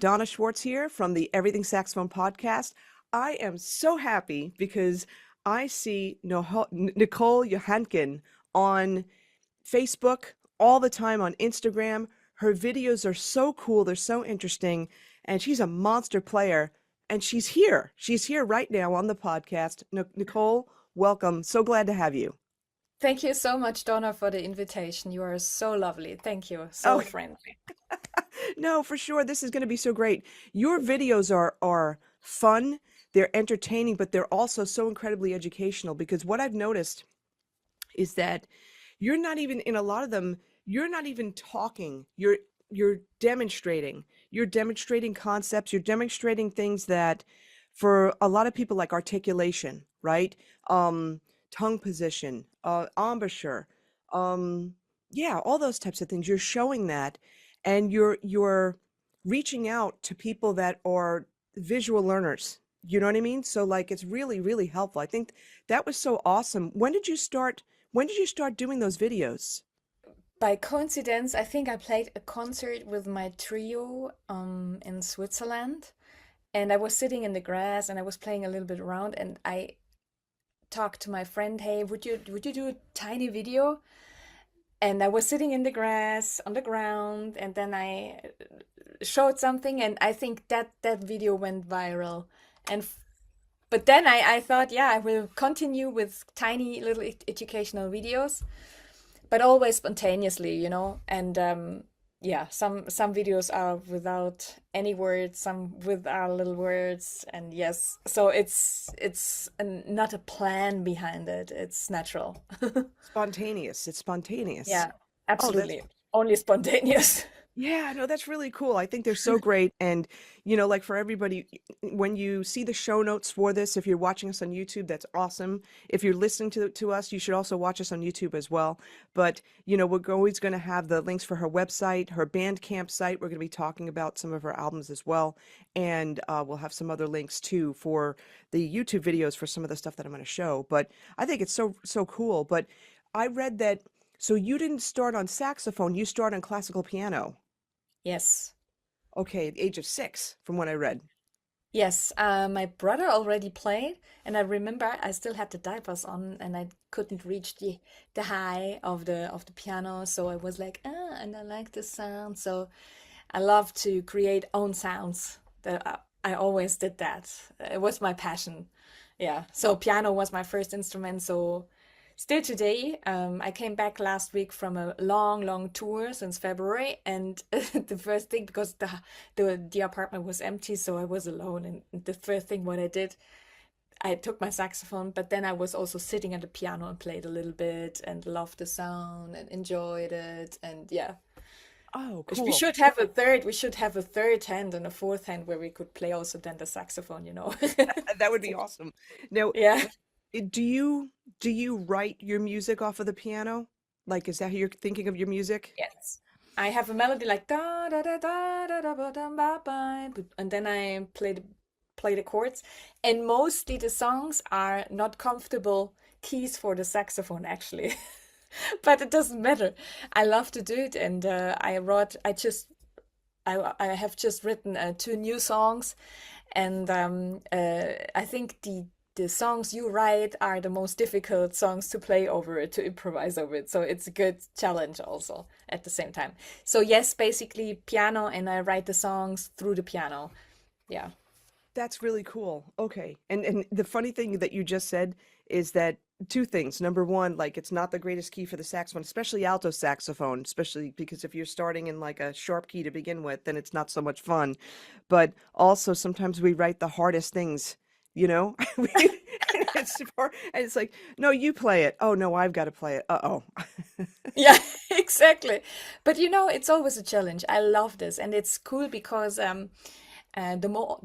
Donna Schwartz here from the Everything Saxophone podcast. I am so happy because I see Nicole Johaenntgen on Facebook all the time, on Instagram. Her videos are so cool, they're so interesting, and she's a monster player. And she's here. She's here right now on the podcast. Nicole, welcome. So glad to have you. Thank you so much, Donna, for the invitation. You are so lovely. Thank you. So Oh, friendly. no, for sure. This is going to be so great. Your videos are fun, they're entertaining, but they're also so incredibly educational because what I've noticed is that you're not even in a lot of them, you're not even talking. You're demonstrating. You're demonstrating concepts, you're demonstrating things that for a lot of people like articulation, right? Tongue position, embouchure, yeah, all those types of things. You're showing that and you're reaching out to people that are visual learners. You know what I mean? So like it's really, really helpful. I think that was so awesome. When did you start doing those videos? By coincidence, I think I played a concert with my trio in Switzerland, and I was sitting in the grass and I was playing a little bit around, and I talked to my friend, "Hey, would you do a tiny video?" And I was sitting in the grass on the ground, and then I showed something, and I think that video went viral. And but then I thought, yeah, I will continue with tiny little educational videos, but always spontaneously, And yeah, some videos are without any words, some with our little words, and yes, so not a plan behind it. It's natural. Spontaneous. It's spontaneous. Yeah, Oh, that's absolutely. Only spontaneous. yeah, no, that's really cool. I think they're so great. And, like for everybody, when you see the show notes for this, if you're watching us on YouTube, that's awesome. If you're listening to us, you should also watch us on YouTube as well. But, we're always going to have the links for her website, her Bandcamp site. We're going to be talking about some of her albums as well. And we'll have some other links too for the YouTube videos for some of the stuff that I'm going to show. But I think it's so, so cool. But I read that, so you didn't start on saxophone, you start on classical piano. Yes. Okay, at the age of 6, from what I read. Yes, my brother already played, and I remember I still had the diapers on, and I couldn't reach the high of the piano. So I was like, and I like the sound. So I love to create own sounds. That I always did that. It was my passion. Yeah. So piano was my first instrument. So still today, I came back last week from a long, long tour since February, and the first thing, because the apartment was empty, so I was alone, and the first thing what I did, I took my saxophone, but then I was also sitting at the piano and played a little bit and loved the sound and enjoyed it, and yeah. Oh, We cool. should have a third. We should have a third hand and a fourth hand where we could play also then the saxophone. That would be awesome. Now, Yeah. do you write your music off of the piano? Like, is that how you're thinking of your music? Yes. I have a melody like da da da da da da ba da ba ba, and then I play the chords. And mostly the songs are not comfortable keys for the saxophone actually. But it doesn't matter. I love to do it, and I have just written two new songs, and I think the songs you write are the most difficult songs to play over it, to improvise over it. So it's a good challenge also at the same time. So yes, basically piano, and I write the songs through the piano. Yeah. That's really cool. Okay. And the funny thing that you just said is that two things. Number one, like it's not the greatest key for the saxophone, especially alto saxophone, especially because if you're starting in like a sharp key to begin with, then it's not so much fun. But also sometimes we write the hardest things, you know? And it's like, no, you play it. Oh no, I've got to play it. Uh-oh. Yeah, exactly. But it's always a challenge. I love this, and it's cool because the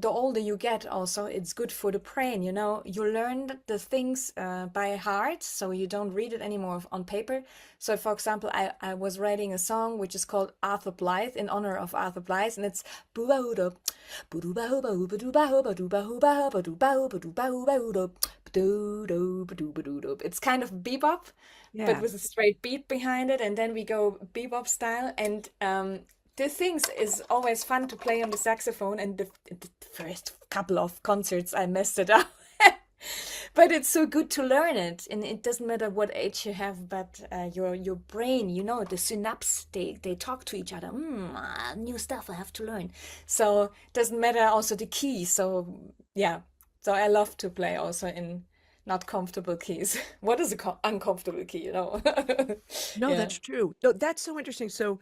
older you get, also it's good for the brain. You learn the things by heart, so you don't read it anymore on paper. So, for example, I was writing a song which is called Arthur Blythe in honor of Arthur Blythe, and it's it's kind of bebop, but Yeah. with a straight beat behind it, and then we go bebop style, and the things is always fun to play on the saxophone, and the first couple of concerts I messed it up. But it's so good to learn it, and it doesn't matter what age you have, but your brain, the synapse, they talk to each other. New stuff I have to learn. So it doesn't matter also the key. So yeah, so I love to play also in not comfortable keys. What is a uncomfortable key, No, Yeah. that's true. No, that's so interesting. So,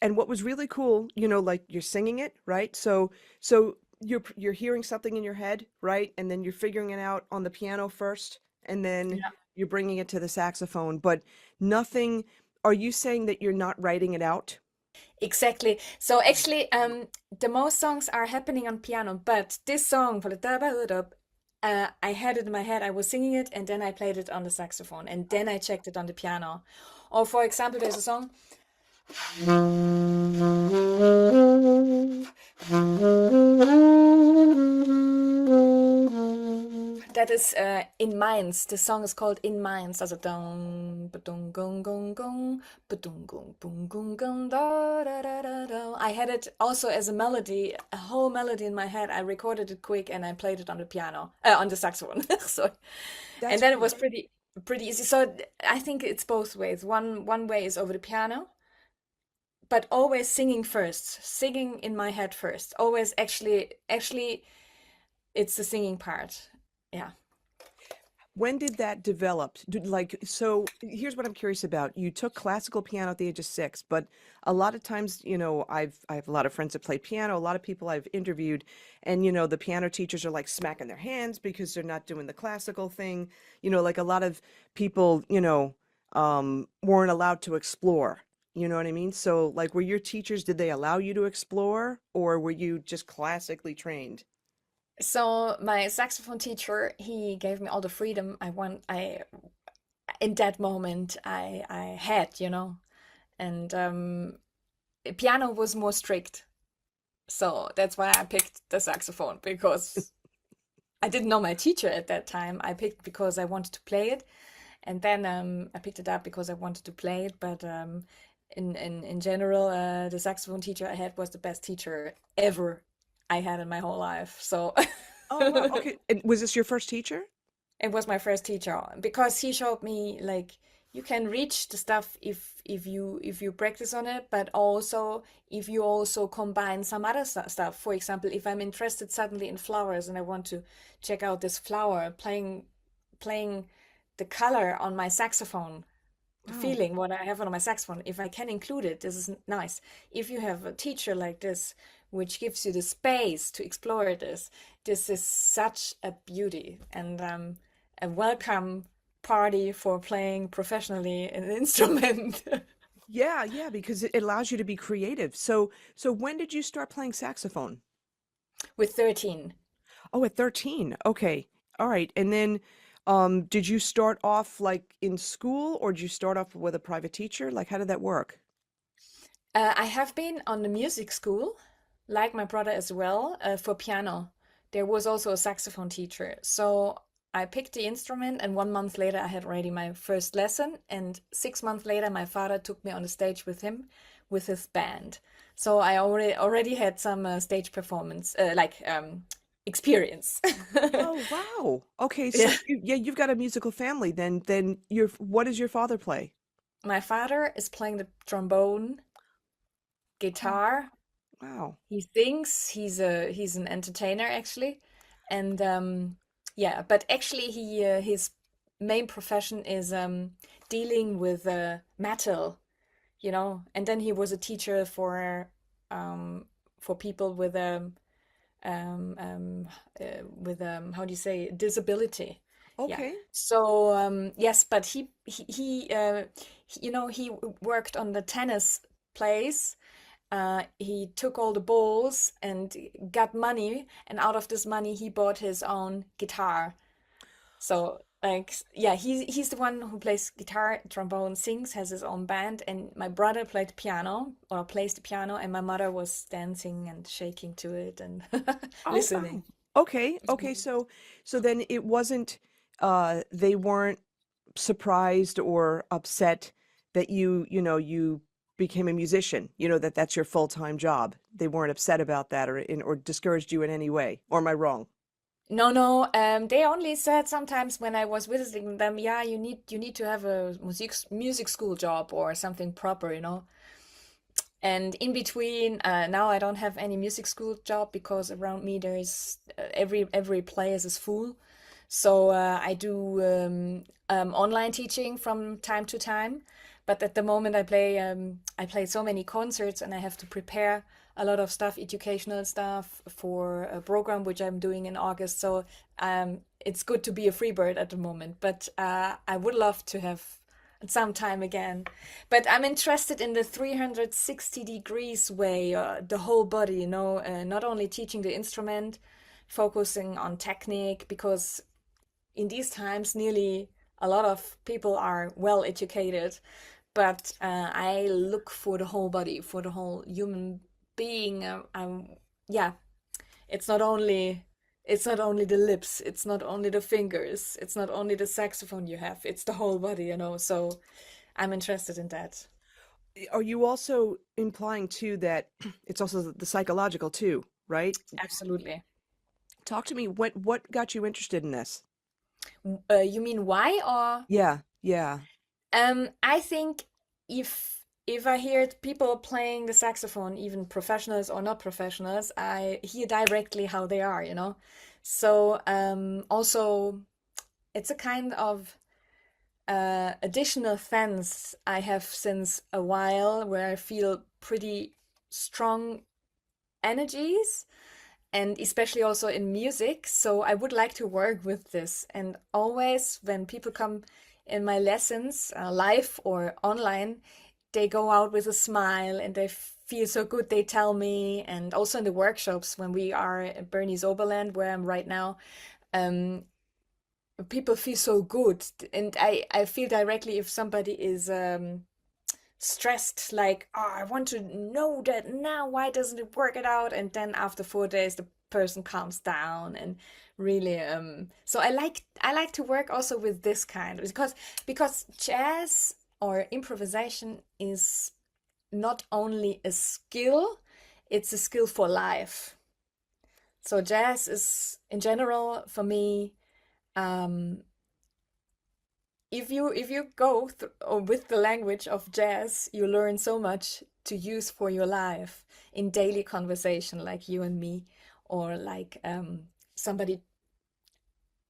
and what was really cool, like you're singing it, right? So you're hearing something in your head, right? And then you're figuring it out on the piano first, and then you're bringing it to the saxophone. But nothing, are you saying that you're not writing it out? Exactly. So actually, the most songs are happening on piano, but this song, I had it in my head. I was singing it, and then I played it on the saxophone, and then I checked it on the piano. Or for example, there's a song. That is in Mainz. The song is called In Mainz. Also dong, ba-dong, gong, gong, gong, ba-dong, gong, boom, gong, gong, da, da, da, da, da. I had it also as a melody, a whole melody in my head. I recorded it quick and I played it on the piano, on the saxophone. Sorry. And That's then it was great. pretty easy. So I think it's both ways. One way is over the piano, but always singing first, singing in my head first. Always actually it's the singing part. Yeah. When did that develop? So here's what I'm curious about. You took classical piano at the age of 6, but a lot of times, I have a lot of friends that play piano, a lot of people I've interviewed, and the piano teachers are like smacking their hands because they're not doing the classical thing. Like a lot of people, weren't allowed to explore. You know what I mean? So like were your teachers, did they allow you to explore, or were you just classically trained? So my saxophone teacher, he gave me all the freedom I want. I in that moment I had, and piano was more strict. So that's why I picked the saxophone because I didn't know my teacher at that time. I picked because I wanted to play it, and then I picked it up because I wanted to play it. But in general, the saxophone teacher I had was the best teacher ever I had in my whole life. So Oh, wow. Okay. And was this your first teacher? it was my first teacher because he showed me like you can reach the stuff if you practice on it, but also if you also combine some other stuff. For example, if I'm interested suddenly in flowers and I want to check out this flower, playing the color on my saxophone, the Wow. feeling what I have on my saxophone, if I can include it, this is nice. If you have a teacher like this, which gives you the space to explore this is such a beauty and a welcome party for playing professionally an instrument. Yeah, yeah, because it allows you to be creative. So when did you start playing saxophone? With 13. Oh, at 13. Okay. All right. And then did you start off like in school, or did you start off with a private teacher? Like how did that work? I have been on the music school, like my brother as well, for piano. There was also a saxophone teacher. So I picked the instrument, and 1 month later, I had already my first lesson. And 6 months later, my father took me on the stage with him, with his band. So I already had some stage performance, experience. Oh, wow. Okay, so Yeah. you've got a musical family. Then what does your father play? My father is playing the trombone, Oh, guitar. wow. He thinks he's an entertainer actually, and yeah, but actually his main profession is dealing with metal, and then he was a teacher for people um, um, with how do you say disability. Yeah. Okay. So yes, but he worked on the tennis place. He took all the balls and got money, and out of this money, he bought his own guitar. So, like, yeah, he's the one who plays guitar, trombone, sings, has his own band, and my brother played piano or plays the piano, and my mother was dancing and shaking to it and Oh, listening. wow. Okay. Okay. So then it wasn't they weren't surprised or upset that you became a musician, that that's your full-time job. They weren't upset about that or discouraged you in any way. Or am I wrong? No, no. They only said sometimes when I was visiting them, yeah, you need to have a music school job or something proper, you know. And in between, now I don't have any music school job because around me there's every place is full. So I do online teaching from time to time. But at the moment, I play so many concerts and I have to prepare a lot of stuff, educational stuff for a program which I'm doing in August. So it's good to be a free bird at the moment. But I would love to have some time again. But I'm interested in the 360 degrees way, the whole body, you know, not only teaching the instrument, focusing on technique, because in these times, nearly a lot of people are well educated, but I look for the whole body, for the whole human being. Yeah, it's not only it's not only the lips, it's not only the fingers, it's not only the saxophone you have, it's the whole body, you know. So I'm interested in that. Are you also implying too that it's also the psychological too, right? Absolutely. Talk to me. What got you interested in this? You mean why or? Yeah, yeah. I think if I hear people playing the saxophone, even professionals or not professionals, I hear directly how they are, you know. So also it's a kind of additional fence I have since a while where I feel pretty strong energies and especially also in music. So I would like to work with this. And always when people come in my lessons, live or online, they go out with a smile and they feel so good, they tell me. And also in the workshops when we are at Bernese Oberland, where I'm right now, um, people feel so good. And I feel directly if somebody is stressed, like, oh, I want to know that now, why doesn't it work it out? And then after 4 days, the person calms down and really so I like to work also with this kind because jazz or improvisation is not only a skill, it's a skill for life. So jazz is in general for me, um if you go or with the language of jazz, you learn so much to use for your life in daily conversation, like you and me, or like somebody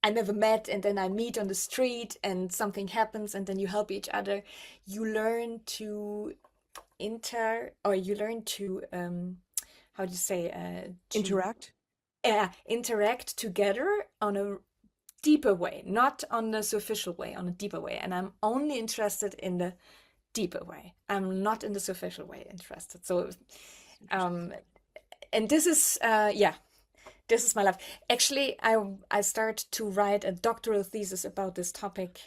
I never met, and then I meet on the street, and something happens, and then you help each other. You learn to or you learn to how do you say to Interact. interact together on a deeper way, not on the superficial way, on a deeper way. And I'm only interested in the deeper way. I'm not in the superficial way interested. So, Interesting. um, and this is, yeah, this is my life. Actually, I start to write a doctoral thesis about this topic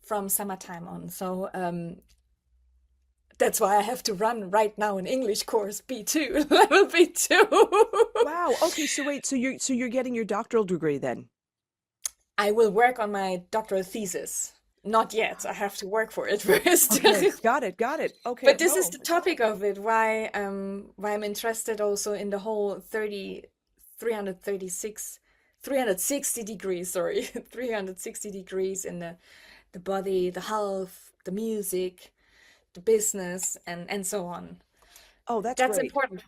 from summertime on. So, that's why I have to run right now an English course B2, level B2. Wow. Okay, so wait, so you're getting your doctoral degree then? I will work on my doctoral thesis. Not yet. I have to work for it first. Okay, got it, got it. Okay, But this is no. the topic of it, why I'm interested also in the whole 336, 360 degrees, sorry, 360 degrees in the body, the health, the music, the business, and so on. Oh, that's That's great. important.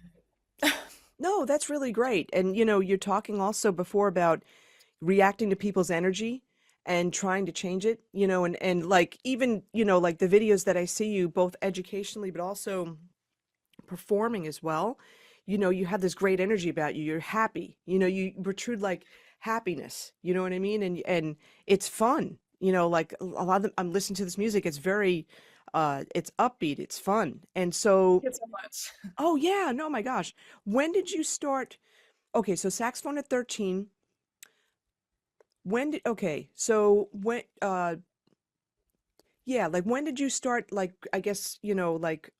No, that's really great. And you're talking also before about reacting to people's energy and trying to change it, and like even, like the videos that I see you both educationally but also performing as well, you have this great energy about you. You're happy. You protrude like happiness, you know what I mean? And it's fun. Like a lot of them, I'm listening to this music, it's very it's upbeat, it's fun. And so, Thank you so much. oh yeah, no, my gosh. When did you start? Okay, so saxophone at 13. Okay, so yeah, like when did you start, like, I guess, like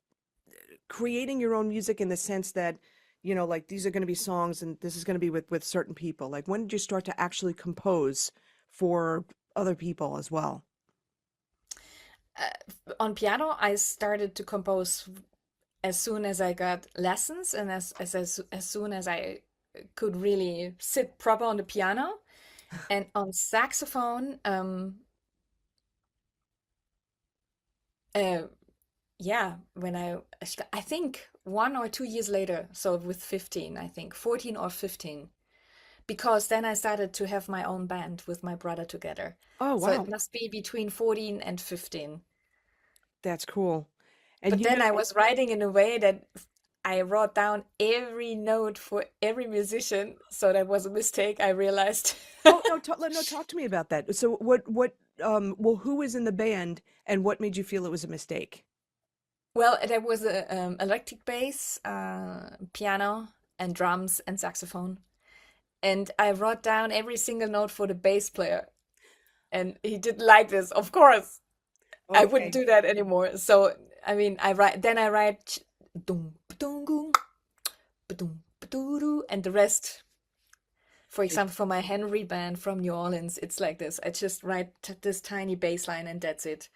creating your own music in the sense that, like these are going to be songs and this is going to be with certain people. Like when did you start to actually compose for other people as well? On piano, I started to compose as soon as I got lessons and as soon as I could really sit proper on the piano. And on saxophone, uh, yeah, when I think 1 or 2 years later, so with 15, I think 14 or 15, because then I started to have my own band with my brother together. Oh, So it wow. must be between 14 and 15. That's cool. And But you then know, I was writing in a way that I wrote down every note for every musician. So that was a mistake, I realized. oh no, no, talk to me about that. So well, who was in the band and what made you feel it was a mistake? Well, there was a electric bass, piano, and drums and saxophone. And I wrote down every single note for the bass player, and he didn't like this. Of course, I wouldn't Okay. do that anymore. So I mean, I write dum dum dum dum doo and the rest. For It, example, for my Henry band from New Orleans, it's like this. I just write this tiny bass line and that's it.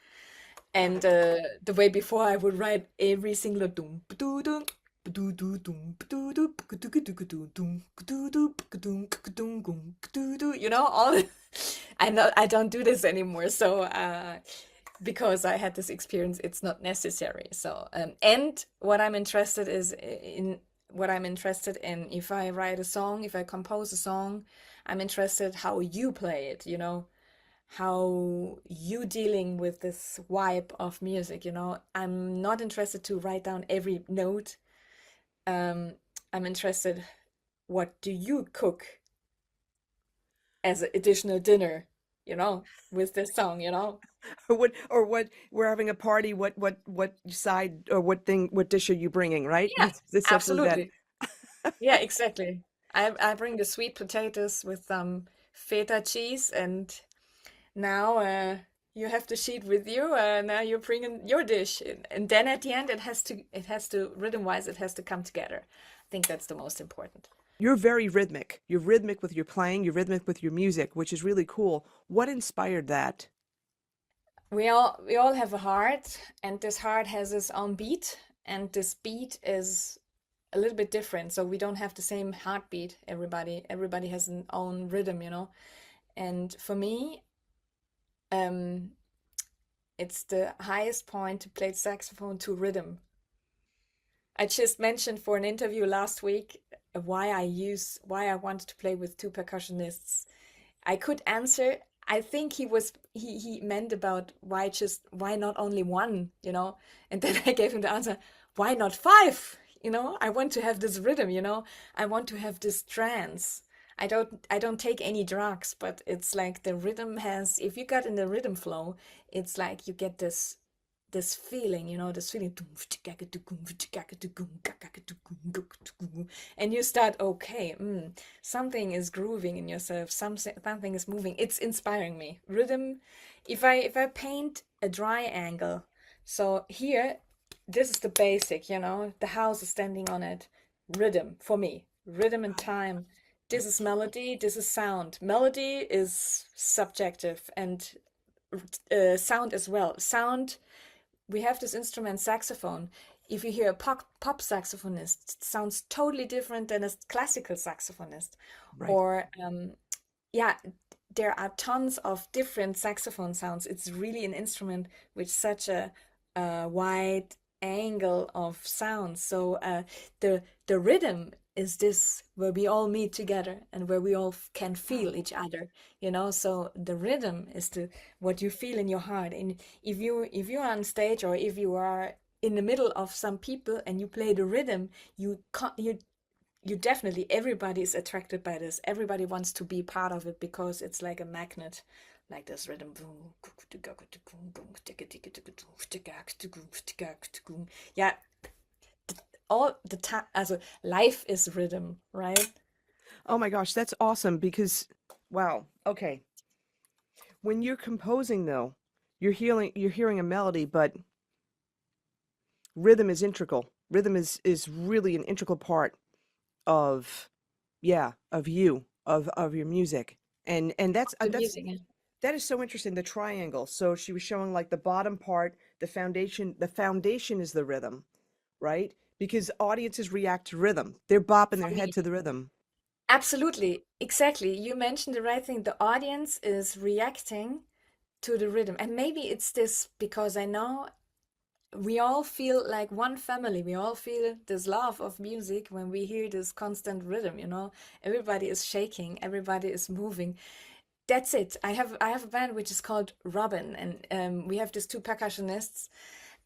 And the way before, I would write every single doom doo doo doo doo doom doo doo doom doo doo. You know, all. I don't do this anymore. So because I had this experience, it's not necessary. So and what I'm interested is in what I'm interested in. If I write a song, if I compose a song, I'm interested how you play it. You know, how you dealing with this vibe of music. You know, I'm not interested to write down every note. um I'm interested, what do you cook as an additional dinner, you know, with this song, you know. or what we're having a party, what side or what dish are you bringing, right? Yeah, It's essentially that. absolutely. Yeah, exactly. I bring the sweet potatoes with some feta cheese, and now you have the sheet with you. Now you're bringing your dish, and then at the end it has to rhythm wise it has to come together. I think that's the most important. You're very rhythmic. You're rhythmic with your playing, you're rhythmic with your music, which is really cool. What inspired that? We all have a heart, and this heart has its own beat, and this beat is a little bit different. So we don't have the same heartbeat. Everybody has an own rhythm, you know. And for me, um, it's the highest point to play saxophone to rhythm. I just mentioned for an interview last week why I wanted to play with two percussionists. I could answer. I think he meant about why not only one, you know? And then I gave him the answer, why not five? You know, I want to have this rhythm, you know. I want to have this trance. I don't take any drugs, but it's like the rhythm has, if you got in the rhythm flow, it's like you get this feeling, you know, this feeling, and you start, okay, something is grooving in yourself, something is moving. It's inspiring me. Rhythm, if I paint a triangle, so here, this is the basic, you know, the house is standing on it. Rhythm for me, rhythm and time. This is melody, this is sound. Melody is subjective, and sound as well. Sound, we have this instrument saxophone. If you hear a pop saxophonist, it sounds totally different than a classical saxophonist. Right. Or yeah, there are tons of different saxophone sounds. It's really an instrument with such a wide angle of sounds. So the rhythm is this where we all meet together and where we all can Wow. feel each other, you know. So the rhythm is the what you feel in your heart. And if you're on stage, or if you are in the middle of some people and you play the rhythm, you definitely, everybody is attracted by this. Everybody wants to be part of it because it's like a magnet, like this rhythm. Yeah, all the time. Also, life is rhythm, right? Oh my gosh, that's awesome because wow. Okay. When you're composing though, you're hearing a melody, but rhythm is integral. Rhythm is really an integral part of yeah, of you, of your music. And The music. Yeah. that is so interesting, the triangle. So she was showing like the bottom part, the foundation is the rhythm, right? Because audiences react to rhythm. They're bopping their head to the rhythm. Absolutely, exactly. You mentioned the right thing. The audience is reacting to the rhythm. And maybe it's this because I know we all feel like one family. We all feel this love of music when we hear this constant rhythm, you know. Everybody is shaking, everybody is moving. That's it. I have a band which is called Robin, and we have these two percussionists,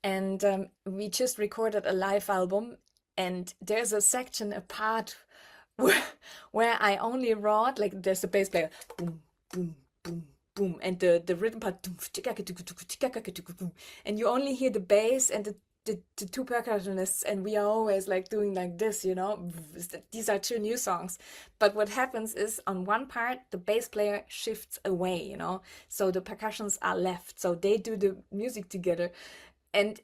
and we just recorded a live album, and there's a section, a part where, where I only wrote like there's a bass player, boom, boom, boom, boom, and the rhythm part, and you only hear the bass and the two percussionists, and we are always like doing like this, you know. These are two new songs, but what happens is on one part the bass player shifts away, you know, so the percussions are left, so they do the music together, and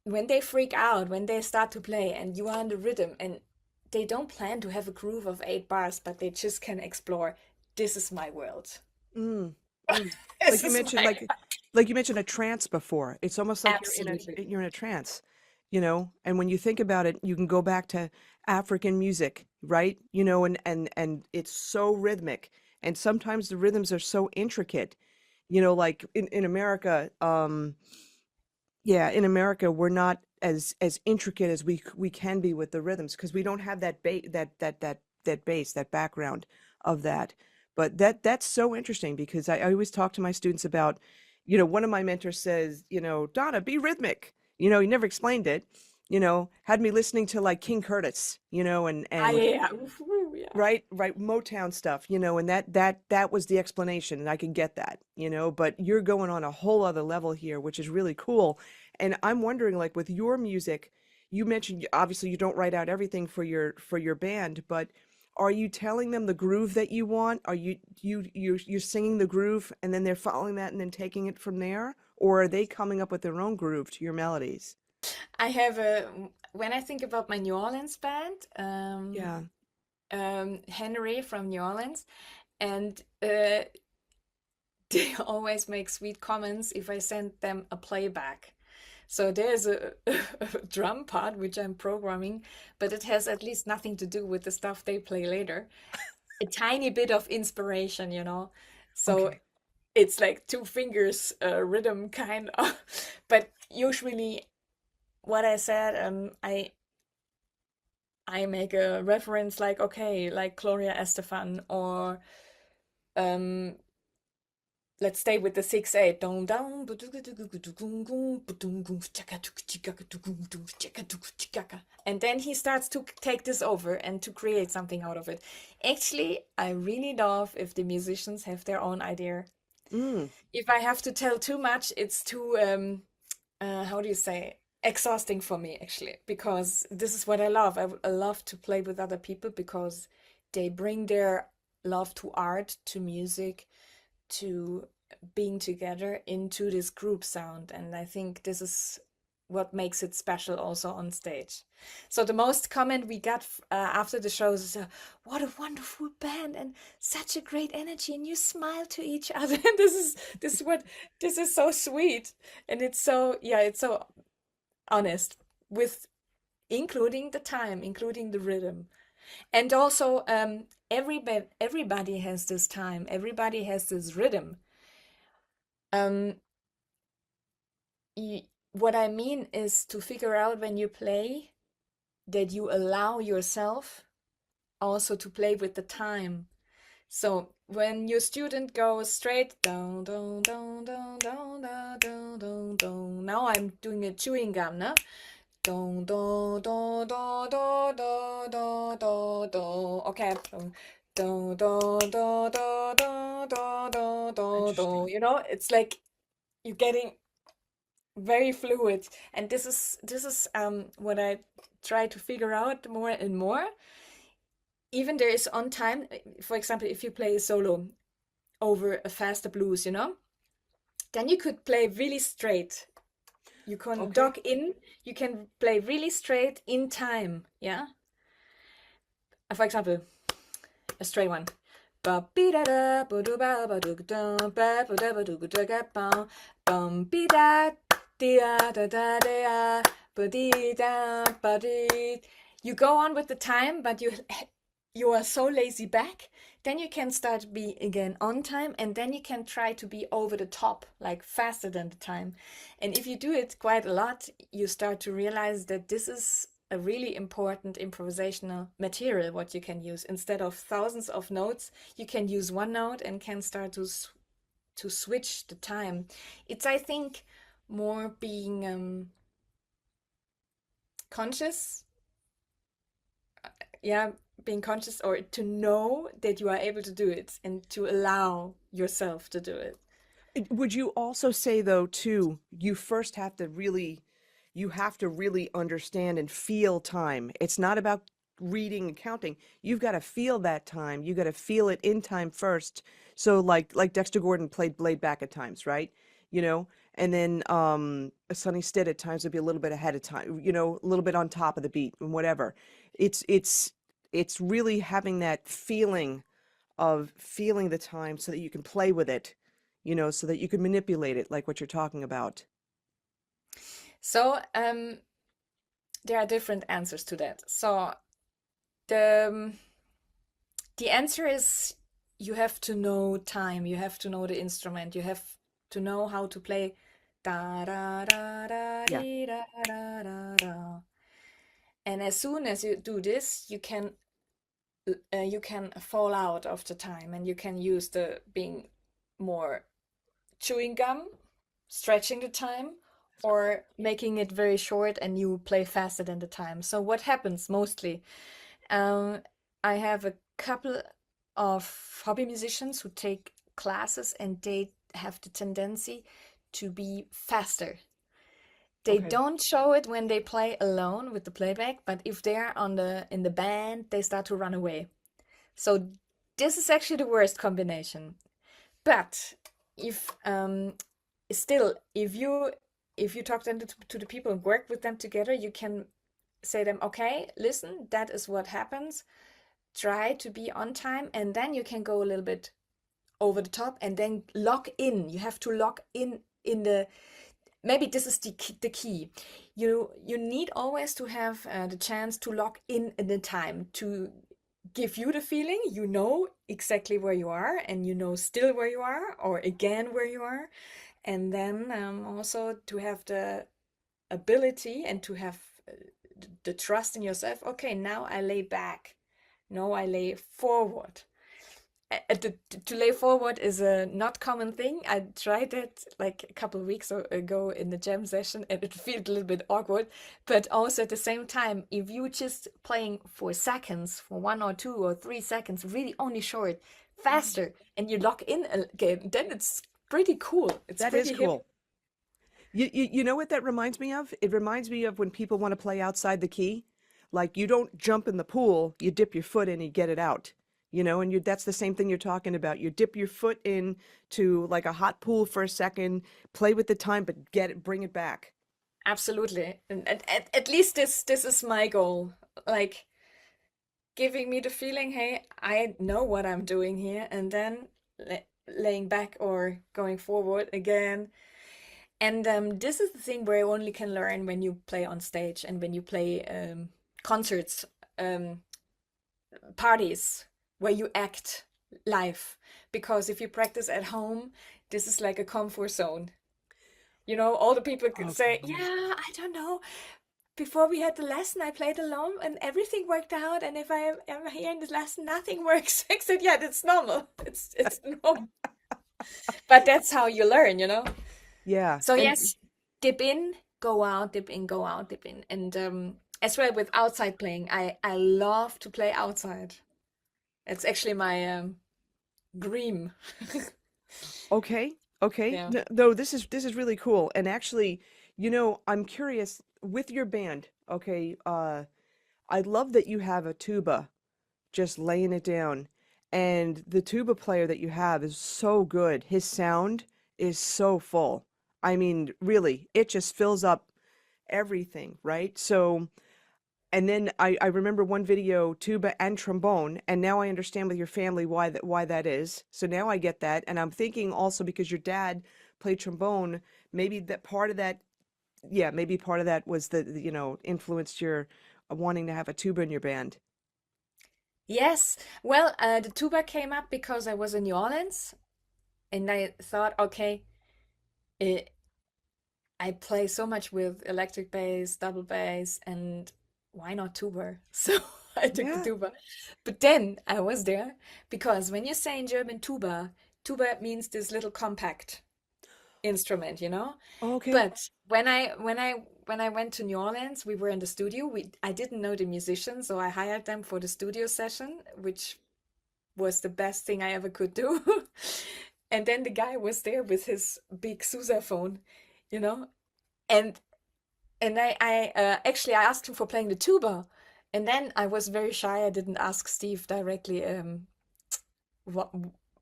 when they freak out, when they start to play and you are in the rhythm and they don't plan to have a groove of 8 bars, but they just can explore. This is my world. Mm, mm. This Like you is mentioned, my like you mentioned a trance before. It's almost like absolutely. you're in a trance, you know. And when you think about it, you can go back to African music, right? You know, and it's so rhythmic, and sometimes the rhythms are so intricate. You know, like in America, yeah, in America, we're not as intricate as we can be with the rhythms because we don't have that base, that background of that. But that's so interesting because I always talk to my students about, you know, one of my mentors says, you know, Donna, be rhythmic. You know, he never explained it. You know, had me listening to like King Curtis, you know, Ah, and yeah. Woohoo, yeah. right, Motown stuff, you know, and that was the explanation, and I could get that, you know, but you're going on a whole other level here, which is really cool. And I'm wondering, like with your music, you mentioned obviously you don't write out everything for your band, but are you telling them the groove that you want? Are you're singing the groove and then they're following that and then taking it from there? Or are they coming up with their own groove to your melodies? I have a when I think about my New Orleans band, Yeah. Henry from New Orleans, and they always make sweet comments if I send them a playback. So there's a drum part which I'm programming, but it has at least nothing to do with the stuff they play later. A tiny bit of inspiration, you know. So Okay. it's like two fingers rhythm kind of. But usually what I said, I make a reference like okay, like Gloria Estefan or um let's stay with the 6/8. And then he starts to take this over and to create something out of it. Actually, I really love if the musicians have their own idea. Mm. If I have to tell too much, it's too how do you say, exhausting for me actually, because this is what I love. I love to play with other people because they bring their love to art, to music, to being together into this group sound. And I think this is what makes it special also on stage. So the most comment we got after the shows is, "What a wonderful band and such a great energy, and you smile to each other." And this is so sweet, and it's so yeah, it's so honest with including the time, including the rhythm, and also everybody has this time, everybody has this rhythm. Um, what I mean is to figure out when you play that you allow yourself also to play with the time. So when your student goes straight down, down, down, down, down, down, down, down, down. Now I'm doing a chewing gum, no? Down, down, down, down, down, down, down, down, down. Okay. Down, down, down, down, down, down, down, down, Interesting. down. You know, it's like you're getting very fluid, and this is what I try to figure out more and more. Even there is on time, for example, if you play a solo over a faster blues, you know, then you could play really straight. You can Okay. dock in, you can play really straight in time, yeah. For example, a straight one. Ba bi da da ba do ba ba do da ba ba da ba do da ga ba bum bi da dia da da da ba-dee-da, ba-dee. You go on with the time, but you are so lazy back. Then you can start be again on time, and then you can try to be over the top, like faster than the time. And if you do it quite a lot, you start to realize that this is a really important improvisational material what you can use. Instead of thousands of notes, you can use one note and can start to switch the time. It's, I think, more being conscious, yeah, being conscious, or to know that you are able to do it and to allow yourself to do it. Would you also say though too, you first have to really, you have to really understand and feel time. It's not about reading and counting. You've got to feel that time. You got to feel it in time first. So like Dexter Gordon played laid back at times, right? You know, and then Sonny Stitt at times would be a little bit ahead of time, you know, a little bit on top of the beat and whatever. It's it's it's really having that feeling of feeling the time so that you can play with it, you know, so that you can manipulate it, like what you're talking about. So there are different answers to that. So the the answer is you have to know time, you have to know the instrument, you have to know how to play da da da da Yeah. dee, da da da da. And as soon as you do this, you can fall out of the time and you can use the being more chewing gum, stretching the time, or making it very short and you play faster than the time. So what happens mostly? Um, I have a couple of hobby musicians who take classes and they have the tendency to be faster. They Okay. don't show it when they play alone with the playback, but if they're on the in the band, they start to run away. So this is actually the worst combination. But if still, if you talk then to the people and work with them together, you can say them, okay, listen, that is what happens. Try to be on time, and then you can go a little bit over the top, and then lock in. You have to lock in the. Maybe this is the key. You need always to have the chance to lock in the time to give you the feeling you know exactly where you are and you know still where you are or again where you are, and then also to have the ability and to have the trust in yourself. Okay, now I lay back, no, I lay forward. To lay forward is a not common thing. I tried it like a couple of weeks ago in the jam session and it felt a little bit awkward. But also at the same time, if you just playing for seconds, for 1 or 2 or 3 seconds, really only short, Mm. faster, and you lock in again, then it's pretty cool. It's That is pretty hip. cool. You know what that reminds me of? It reminds me of when people want to play outside the key. Like you don't jump in the pool, you dip your foot in and get it out. You know, and that's the same thing you're talking about. You dip your foot in to like a hot pool for a second, play with the time, but get it, bring it back. Absolutely. And at least this is my goal. Like giving me the feeling, hey, I know what I'm doing here, and then laying back or going forward again. And this is the thing where you only can learn when you play on stage and when you play concerts, um, parties where you act live. Because if you practice at home, this is like a comfort zone. You know, all the people could say, yeah, Okay. I don't know. Before we had the lesson, I played alone and everything worked out. And if I am here in the lesson, nothing works. I said, yeah, that's normal. It's normal. But that's how you learn, you know? Yeah. So And yes, dip in, go out, dip in, go out, dip in. And as well with outside playing, I love to play outside. It's actually my dream. okay. Okay. Yeah. No, this is really cool. And actually, you know, I'm curious with your band. Okay. I love that you have a tuba just laying it down. And the tuba player that you have is so good. His sound is so full. I mean, really, it just fills up everything, right? So, and then I remember one video, tuba and trombone, and now I understand with your family why that is. So now I get that, and I'm thinking also because your dad played trombone, maybe that part of that yeah, maybe part of that was influenced your wanting to have a tuba in your band. Yes. Well, the tuba came up because I was in New Orleans and I thought, okay, it, I play so much with electric bass, double bass, and why not tuba? So I took the Yeah. tuba. But then I was there because when you say in German tuba, tuba means this little compact instrument, you know? Oh, okay. But when I went to New Orleans, we were in the studio. I didn't know the musicians, so I hired them for the studio session, which was the best thing I ever could do. And then the guy was there with his big sousaphone, you know, and and I actually I asked him for playing the tuba, and then I was very shy. I didn't ask Steve directly wh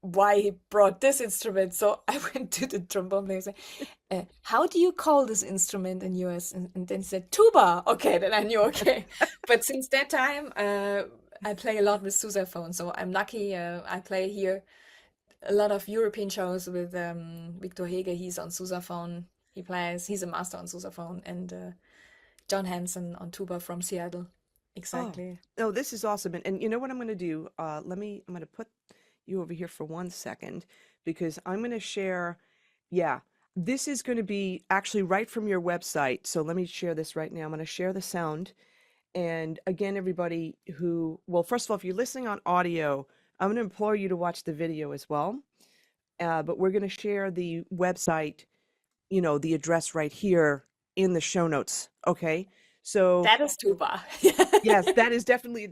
why he brought this instrument. So I went to the trombone player and said, "How do you call this instrument in US?" And then he said tuba. Okay, then I knew okay. But since that time, I play a lot with sousaphone. So I'm lucky. I play here a lot of European shows with Victor Hege. He's on sousaphone. He's a master on sousaphone, and John Hansen on tuba from Seattle. Oh, Exactly. no, this is awesome. And you know what I'm going to do? I'm going to put you over here for 1 second because I'm going to share. Yeah, this is going to be actually right from your website. So let me share this right now. I'm going to share the sound. And again, everybody well, first of all, if you're listening on audio, I'm going to implore you to watch the video as well. But we're going to share the website, the address right here in the show notes. Okay. So That is tuba. yes, that's definitely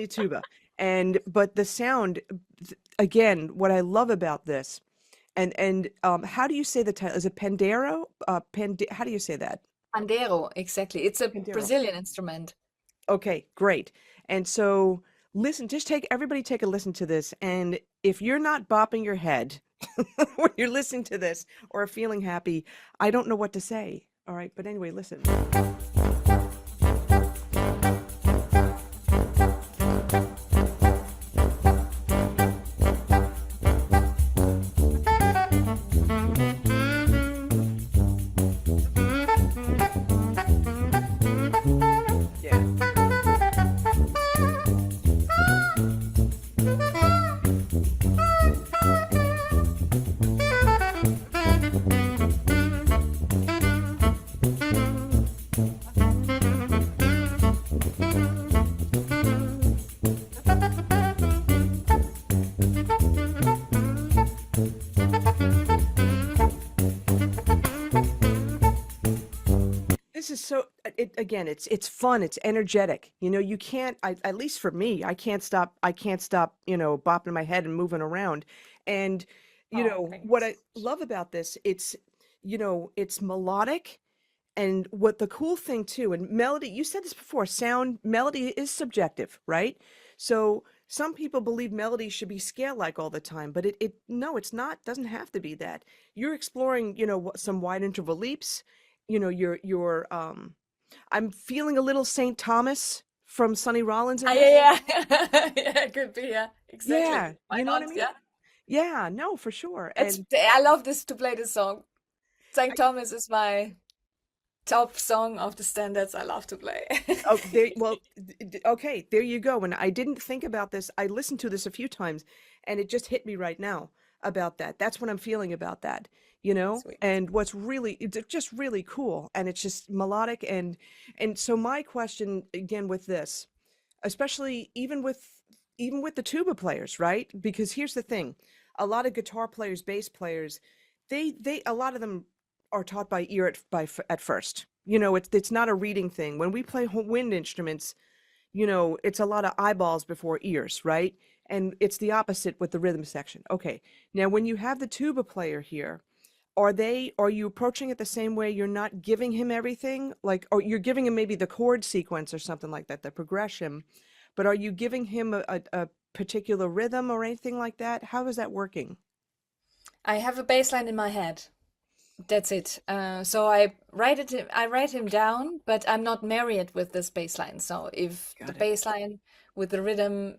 a tuba. But the sound, again, what I love about this, and how do you say the title? Is it Pandeiro? How do you say that? Pandeiro, exactly. It's a Pandeiro. Brazilian instrument. Okay, great. And so listen, just everybody take a listen to this. And if you're not bopping your head when you're listening to this or feeling happy, I don't know what to say. All right, but anyway, listen. Yeah. This is so again, it's fun, it's energetic. You can't at least for me, I can't stop, bopping my head and moving around. And Oh, what thanks. I love about this, it's melodic. And what the cool thing too, and melody, you said this before, melody is subjective, right? So some people believe melody should be scale like all the time, but no, it's not, doesn't have to be that. You're exploring, some wide interval leaps, I'm feeling a little St. Thomas from Sonny Rollins in Ah, this. yeah, yeah. Yeah, could be, yeah. Exactly. Yeah, Why you know what I not? mean? Yeah. Yeah, no, for sure. It's And I love this to play this song. St. I, Thomas is my top song of the standards I love to play. oh, there, well, okay, there you go. And I didn't think about this. I listened to this a few times, and it just hit me right now about that. That's what I'm feeling about that, Sweet. And it's just really cool, and it's just melodic. And so my question again with this, especially even with the tuba players, right? Because here's the thing, a lot of guitar players, bass players, they a lot of them are taught by ear at first. It's not a reading thing. When we play wind instruments, it's a lot of eyeballs before ears, right? And it's the opposite with the rhythm section. Okay. Now when you have the tuba player here, are you approaching it the same way? You're not giving him everything, like, or you're giving him maybe the chord sequence or something like that, the progression, but are you giving him a particular rhythm or anything like that? How is that working? I have a bass line in my head. That's it. So I write him down, but I'm not married with this bass line. So if the Got it. bass line with the rhythm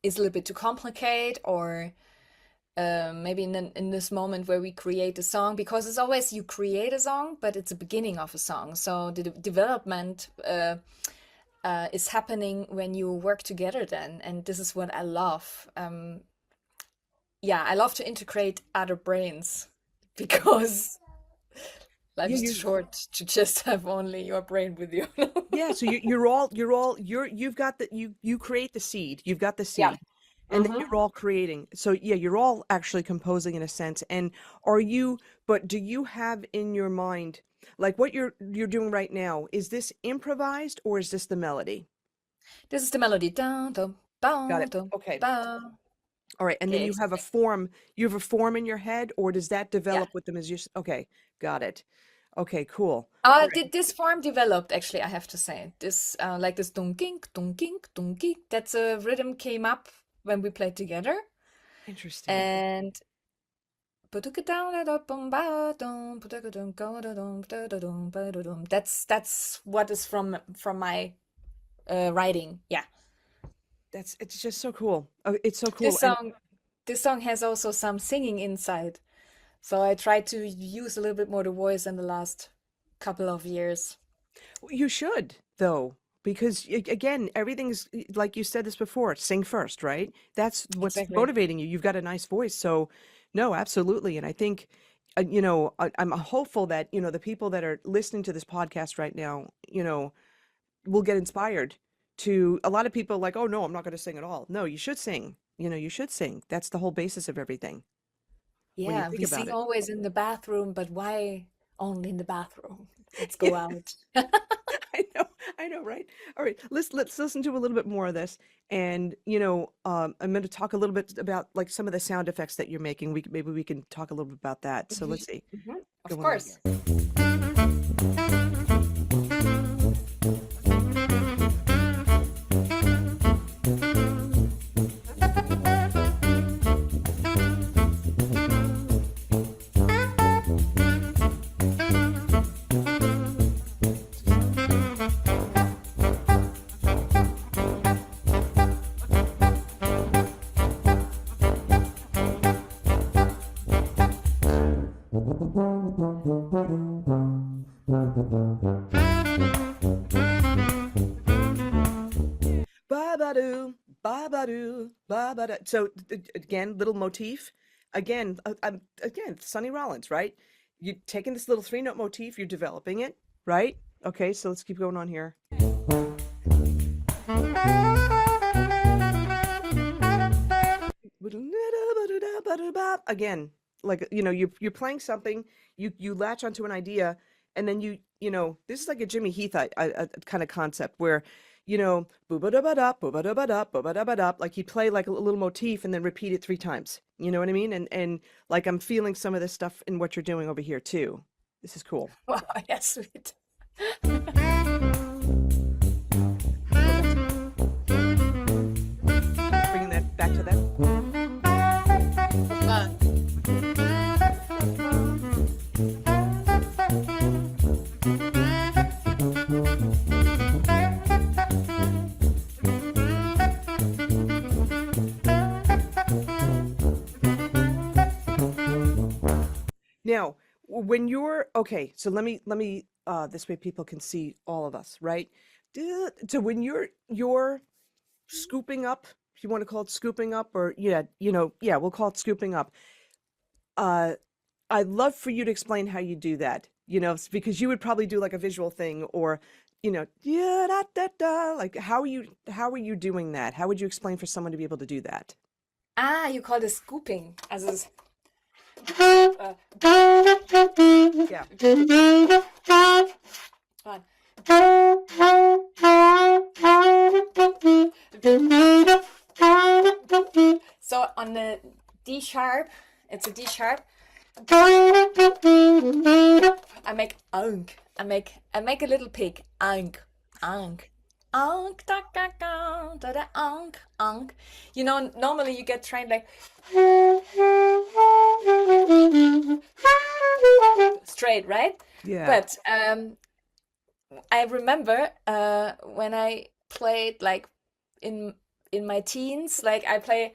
is a little bit too complicated, or maybe in this moment where we create a song, because it's always you create a song, but it's the beginning of a song. So the development is happening when you work together then, and this is what I love. Yeah, I love to integrate other brains because life Yeah, is too you short to just have only your brain with you. yeah, so you've got the you create the seed. You've got the Yeah. seed. And then Hmm. you're all creating. So yeah, you're all actually composing in a sense. And are you, but do you have in your mind, like what you're doing right now, is this improvised or is this the melody? This is the melody. Dun, dun, Got dun, it. dun, Okay. dun. All right. And then Okay, exactly. you have a form in your head, or does that Yeah. develop with them as you, okay, got it. Okay, cool. All right. Did this form developed actually, I have to say. This like this dunking, dunking, dunking. That's a rhythm came up when we played together. Interesting. And that's what is from my writing. Yeah. It's just so cool. Oh, it's so cool. This And song this song has also some singing inside. So I try to use a little bit more the voice in the last couple of years. you should, though, because again, everything's like you said this before, sing first, right? That's what's Exactly. motivating you. You've got a nice voice. So, no, absolutely. And I think, you know, I'm hopeful that, you know, the people that are listening to this podcast right now, you know, will get inspired to a lot of people like, oh, no, I'm not going to sing at all. No, you should sing. You know, you should sing. That's the whole basis of everything when you Yeah, think we about sing it. always in the bathroom, but why only in the bathroom? Let's go out. I know, I know, right? All right, let's listen to a little bit more of this, and you know, I'm going to talk a little bit about like some of the sound effects that you're making. Maybe we can talk a little bit about that. So Mhm, let's see, mhm. Of going on course. here. Ba ba doo, ba ba doo, ba ba da. So again, little motif. Again, again, Sonny Rollins, right? You're taking this little three note motif, you're developing it, right? Okay, so let's keep going on here. Again, like you know, you're playing something, you latch onto an idea, and then you know, this is like a Jimmy Heath kind of concept where, you know, boo ba da ba da, boo ba da ba da, boo ba da ba da, like he'd play like a little motif and then repeat it three times. You know what I mean? And like I'm feeling some of this stuff in what you're doing over here too. This is cool. Wow, yeah, sweet. Go back to bringing that back to that. Uh, Now, when you're okay, so let me this way people can see all of us, right? So when you're scooping up, if you want to call it scooping up, or yeah, you know, yeah, we'll call it scooping up. Uh, I'd love for you to explain how you do that, you know, because you would probably do like a visual thing or, you know, yeah, da, da, da, like how are you doing that? How would you explain for someone to be able to do that? you call this scooping. Also, Yeah. one. So on the D sharp, it's a D sharp. I make unk. I make a little pig. Unk. Unk. Unk da da da da da unk unk. You know, normally you get trained like straight, right? Yeah. But I remember when I played like in in my teens, like I play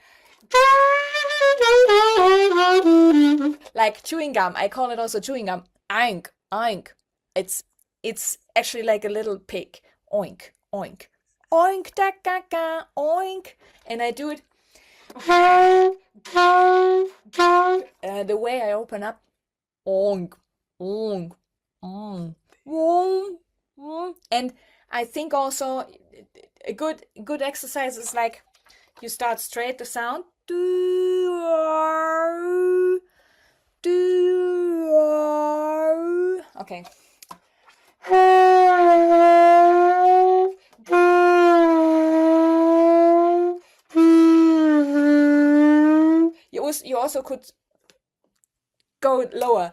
Like chewing gum. I call it also chewing gum. Oink, oink. It's it's actually like a little pig. Oink, oink. Oink, da, ga, ga, oink. And I do it the way I open up. Oink, oink, oink, oink, oink. And I think also a good exercise is like you start straight the sound. Okay. You also could go lower.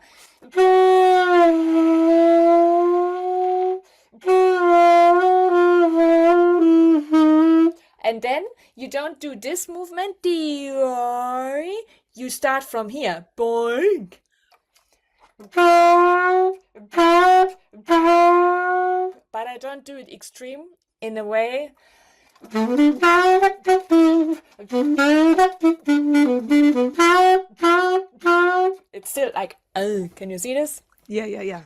And then you don't do this movement. You start from here. Boink. But I don't do it extreme in a way. It's still like, can you see this? Yeah, yeah, yeah.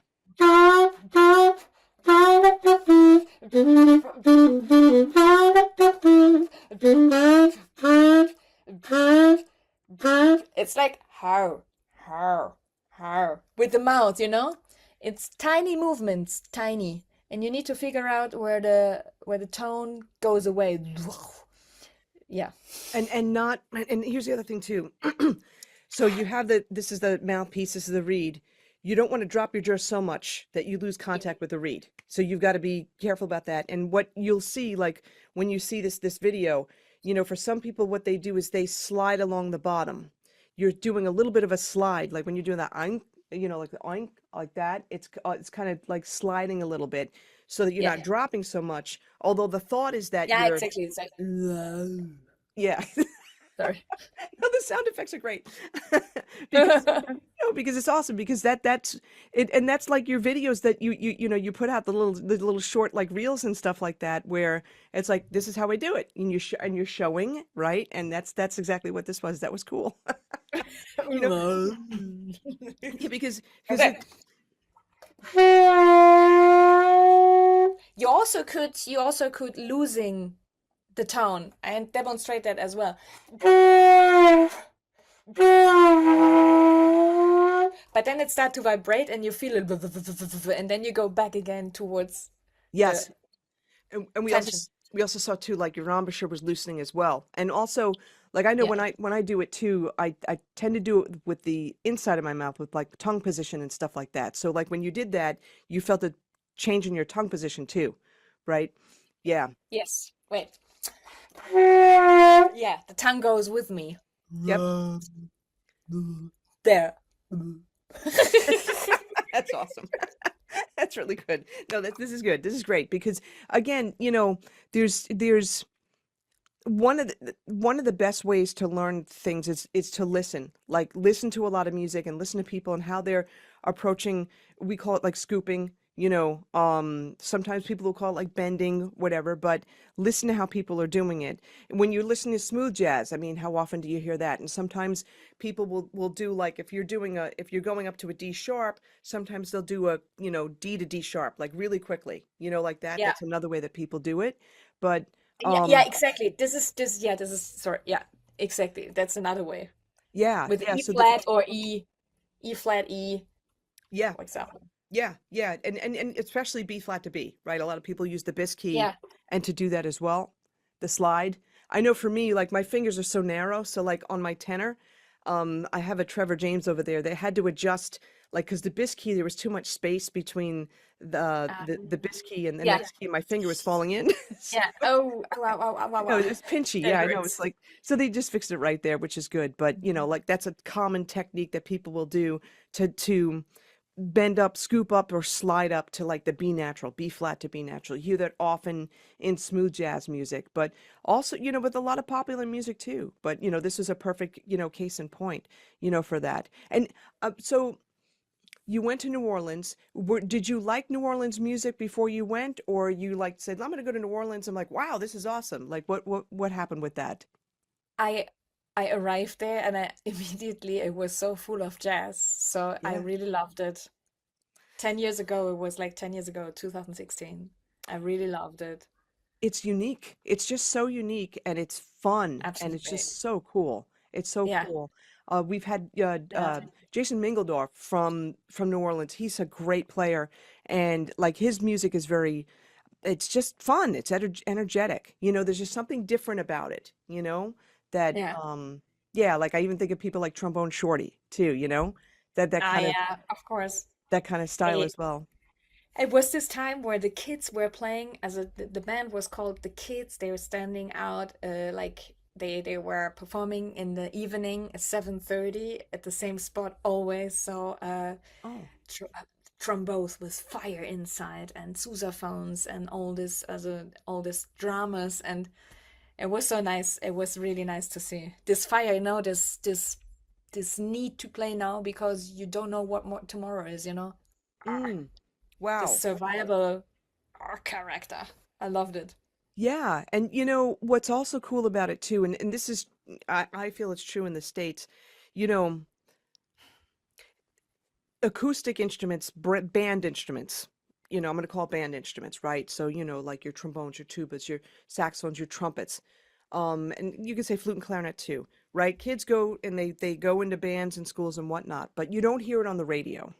It's like how, with the mouth, you know? It's tiny movements, tiny, and you need to figure out where the tone goes away. Yeah. And not, and here's the other thing too. So you have this is the mouthpiece, this is the reed. You don't want to drop your jaw so much that you lose contact with the reed. So you've got to be careful about that. And what you'll see, like when you see this video, you know, for some people, what they do is they slide along the bottom. You're doing a little bit of a slide, like when you're doing that oink, you know, like the oink, like that. It's kind of like sliding a little bit so that you're Yeah. not dropping so much. Although the thought is that Yeah, you're, exactly. It's like, yeah. sorry. No, the sound effects are great. Because no, because it's awesome because that's it, and that's like your videos that you know you put out the little short like reels and stuff like that where it's like this is how I do it and you're showing, right? And that's exactly what this was. That was cool. You know, yeah, because Okay. it, You also could losing the tone and demonstrate that as well. But then it starts to vibrate and you feel it, and then you go back again towards the yes, and tension. we also saw too like your embouchure was loosening as well, and also like I know Yeah. when I do it too, I tend to do it with the inside of my mouth with like tongue position and stuff like that. So like when you did that, you felt a change in your tongue position too, right? Yeah. Yes. Wait. Yeah, the tongue goes with me. Yep. There. That's awesome. That's really good. No, this is good. This is great because again, you know, there's one of the best ways to learn things is to listen. Like listen to a lot of music and listen to people and how they're approaching, we call it like scooping, you know, sometimes people will call it like bending, whatever, but listen to how people are doing it. When you listen to smooth jazz, I mean, how often do you hear that? And sometimes people will do like if you're going up to a D sharp, sometimes they'll do a, you know, D to D sharp, like really quickly, you know, like that. Yeah. That's another way that people do it. But Yeah, exactly. This is sorry. Yeah, exactly. That's another way. yeah, With yeah. E So flat or E flat E, yeah, for example. yeah, yeah, and especially B flat to B, right? A lot of people use the bis key Yeah. and to do that as well, the slide. I know for me, like my fingers are so narrow, so like on my tenor, I have a Trevor James over there. They had to adjust, like, because the bis key there was too much space between the bis key and the Yeah. next key. My finger was falling in. So, Yeah. Oh, wow, wow, wow, wow, no, wow. it's pinchy. That Yeah, I know. It's hurts. like so they just fixed it right there, which is good. But you know, like that's a common technique that people will do to bend up, scoop up, or slide up to like the B natural, B flat to B natural. You hear that often in smooth jazz music, but also, you know, with a lot of popular music too. But, you know, this is a perfect, you know, case in point, you know, for that. And so you went to New Orleans. Did you like New Orleans music before you went, or you like said, I'm going to go to New Orleans. I'm like, wow, this is awesome. Like what happened with that? I I arrived there and I immediately it was so full of jazz. So I Yeah. really loved it. 10 years ago, it was like 10 years ago, 2016. I really loved it. It's unique. It's just so unique and it's fun and it's Absolutely. just so cool. It's so Yeah, cool. We've had definitely. Jason Mingledorf from New Orleans. He's a great player, and like his music is very. It's just fun. It's energetic. There's just something different about it. That Yeah. yeah. Like I even think of people like Trombone Shorty too. That Ah, kind of yeah, of course. style as well. It was this time where the kids were playing as the band was called the Kids. They were standing out like they were performing in the evening at 7:30 at the same spot always. So Oh. tr trombones with fire inside and sousaphones and all this dramas, and it was so nice. It was really nice to see this fire, this need to play now because you don't know what more tomorrow is, Mm. the Wow. survival character. I loved it. Yeah, and what's also cool about it too, and this is I feel it's true in the States, you know, acoustic instruments, band instruments, I'm going to call it band instruments, right? So, like your trombones, your tubas, your saxophones, your trumpets, and you can say flute and clarinet too, right? Kids go and they go into bands and schools and whatnot, but you don't hear it on the radio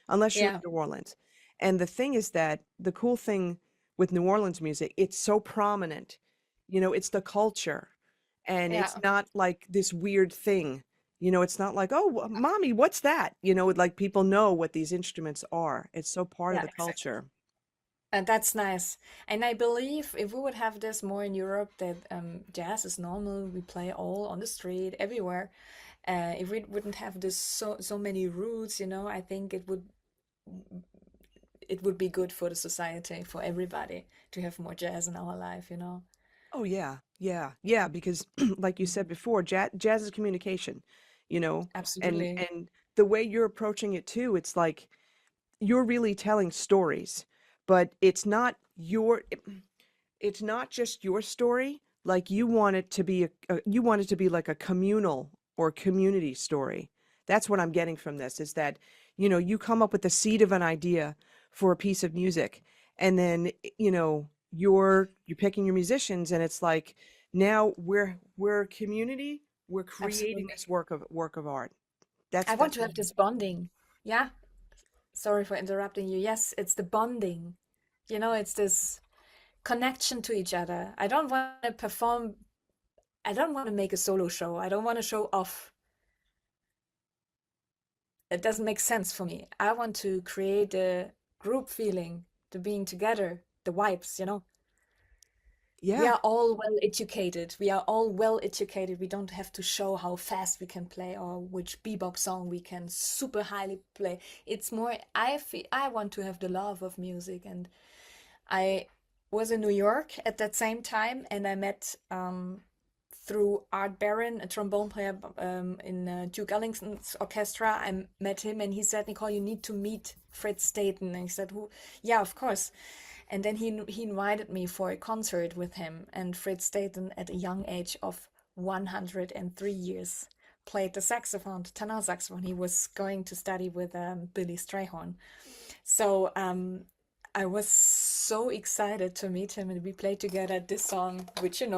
unless you're in Yeah, New Orleans. And the thing is that the cool thing with New Orleans music, it's so prominent. It's the culture. And it's yeah, not like this weird thing. It's not like, oh, mommy, what's that? Like people know what these instruments are. It's so part of yeah, the exactly. culture. And that's nice. And I believe if we would have this more in Europe, that jazz is normal, we play all on the street, everywhere. If we wouldn't have this so many roots, I think it would be good for the society, for everybody, to have more jazz in our life. Oh yeah, yeah, yeah. Because like you Mhm. said before, jazz is communication, you know, and Absolutely. and the way you're approaching it too, it's like you're really telling stories, but it's not just your story. Like you want it to be you want it to be like a communal or community story. That's what I'm getting from this is that, you come up with the seed of an idea for a piece of music, and then, you're picking your musicians, and it's like now we're a community, we're creating Absolutely. this work of art. That's I want that's to have this bonding. Yeah. Sorry for interrupting you. Yes, it's the bonding. It's this connection to each other. I don't want to perform, I don't want to make a solo show. I don't want to show off. It doesn't make sense for me. I want to create a group feeling, the being together, the vibes. We yeah. are all well educated. We are all well educated. We don't have to show how fast we can play or which bebop song we can super highly play. It's more, I want to have the love of music. And I was in New York at that same time, and I met through Art Barron, a trombone player in Duke Ellington's orchestra. I met him, and he said, "Nicole, you need to meet Fred Staten." And I said, "Who?" Yeah, of course. And then he invited me for a concert with him. And Fred Staten, at a young age of 103 years, played the saxophone, the tenor saxophone. He was going to study with Billy Strayhorn. So I was so excited to meet him, and we played together this song, which and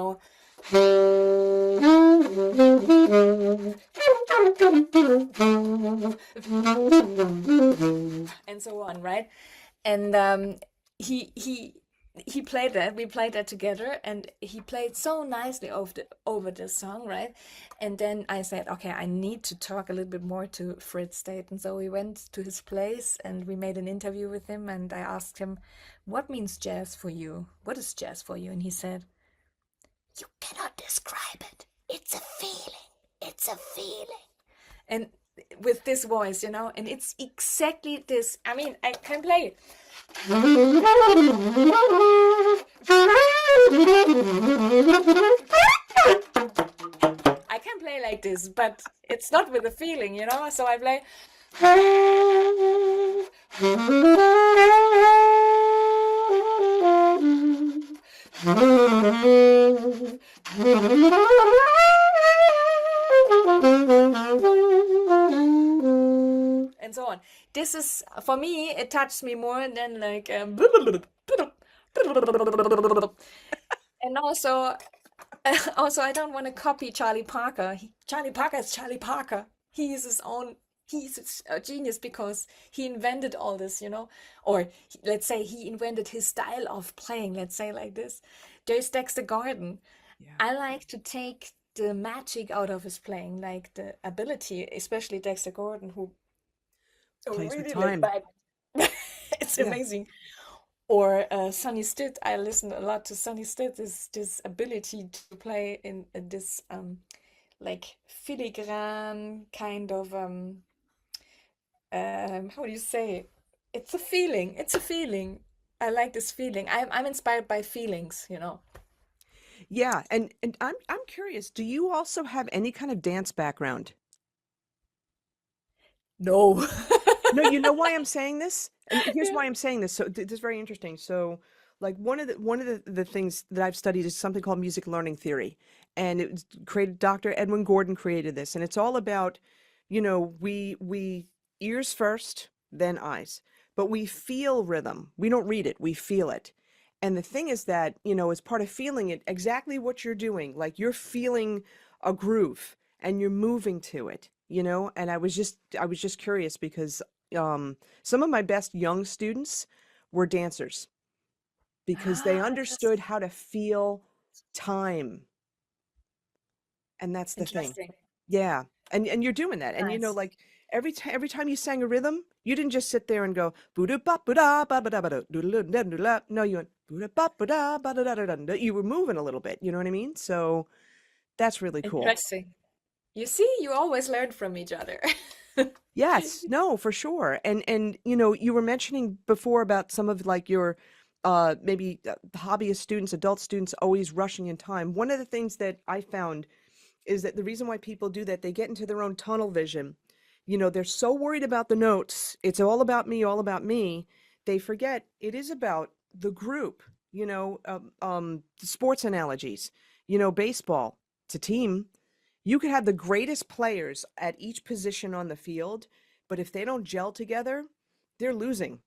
so on, right? And he he he played that. We played that together, and he played so nicely over the song, right? And then I said, okay, I need to talk a little bit more to Fred State. And so we went to his place, and we made an interview with him. And I asked him, "What means jazz for you? What is jazz for you?" And he said, "You cannot describe it. It's a feeling. It's a feeling." And with this voice, and it's exactly this. I mean, I can play. I can play like this, but it's not with a feeling. So I play. for me, it touched me more than like and also also I don't want to copy Charlie Parker. Charlie Parker is Charlie Parker. He is his own. He's a genius because he invented all this, or let's say he invented his style of playing. Let's say like this. There's Dexter Gordon. Yeah. I like to take the magic out of his playing, like the ability, especially Dexter Gordon, who Plays with really like time. back. It's Yeah. amazing. Or Sonny Stitt. I listen a lot to Sonny Stitt. This ability to play in this like filigrane kind of how do you say? It's a feeling. It's a feeling. I like this feeling. I'm inspired by feelings. Yeah, and I'm curious, do you also have any kind of dance background? No. No, you know why I'm saying this? And here's why I'm saying this. So this is very interesting. So like one of the things that I've studied is something called music learning theory. And it was created Dr. Edwin Gordon created this. And it's all about, we ears first, then eyes. But we feel rhythm. We don't read it, we feel it. And the thing is that, as part of feeling it, exactly what you're doing, like you're feeling a groove and you're moving to it. And I was just curious because some of my best young students were dancers because they Ah, understood interesting. how to feel time. And that's the thing. Interesting. Yeah. And you're doing that. And Nice. like every time you sang a rhythm, you didn't just sit there and go boo ba ba da ba ba da ba da doodle-doo-da-doo-la. No, you went boo ba ba da ba da da da da. You were moving a little bit, you know what I mean? So that's really cool. Interesting. You see, you always learn from each other. Yes, no, for sure. And you were mentioning before about some of like your maybe hobbyist students, adult students always rushing in time. One of the things that I found is that the reason why people do that, they get into their own tunnel vision. They're so worried about the notes. It's all about me, all about me. They forget it is about the group, sports analogies, baseball, it's a team. You could have the greatest players at each position on the field, but if they don't gel together, they're losing.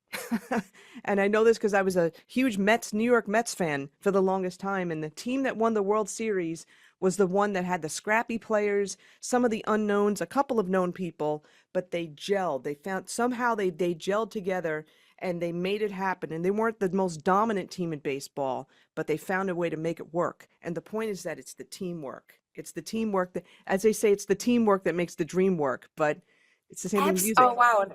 And I know this because I was a huge New York Mets fan for the longest time. And the team that won the World Series was the one that had the scrappy players, some of the unknowns, a couple of known people, but they gelled. They found somehow they gelled together and they made it happen. And they weren't the most dominant team in baseball, but they found a way to make it work. And the point is that it's the teamwork. It's the teamwork that, as they say, it's the teamwork that makes the dream work. But it's the same thing with music. Oh wow.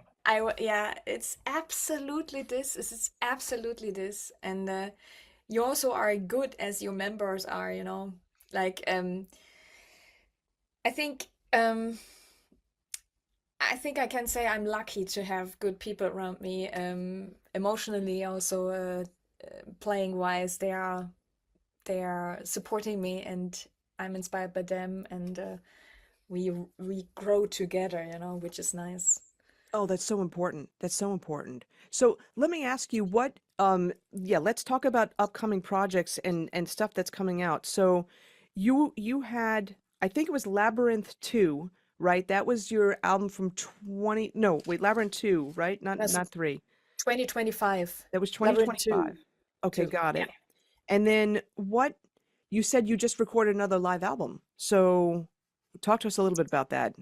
Yeah, it's absolutely this. It's absolutely this. And you also are good as your members are. Like I think um I think I can say I'm lucky to have good people around me. Emotionally also playing wise, they are supporting me and I'm inspired by them and we grow together, which is nice. Oh, that's so important. That's so important. So let me ask you yeah, let's talk about upcoming projects and stuff that's coming out. So you had, I think it was Labyrinth 2, right? That was your album from 20, no, wait, Labyrinth 2, right? Not That's not 3. 2025. That was Labyrinth 2 2025. Okay, too. got Yeah. it. And then you said you just recorded another live album. So talk to us a little bit about that.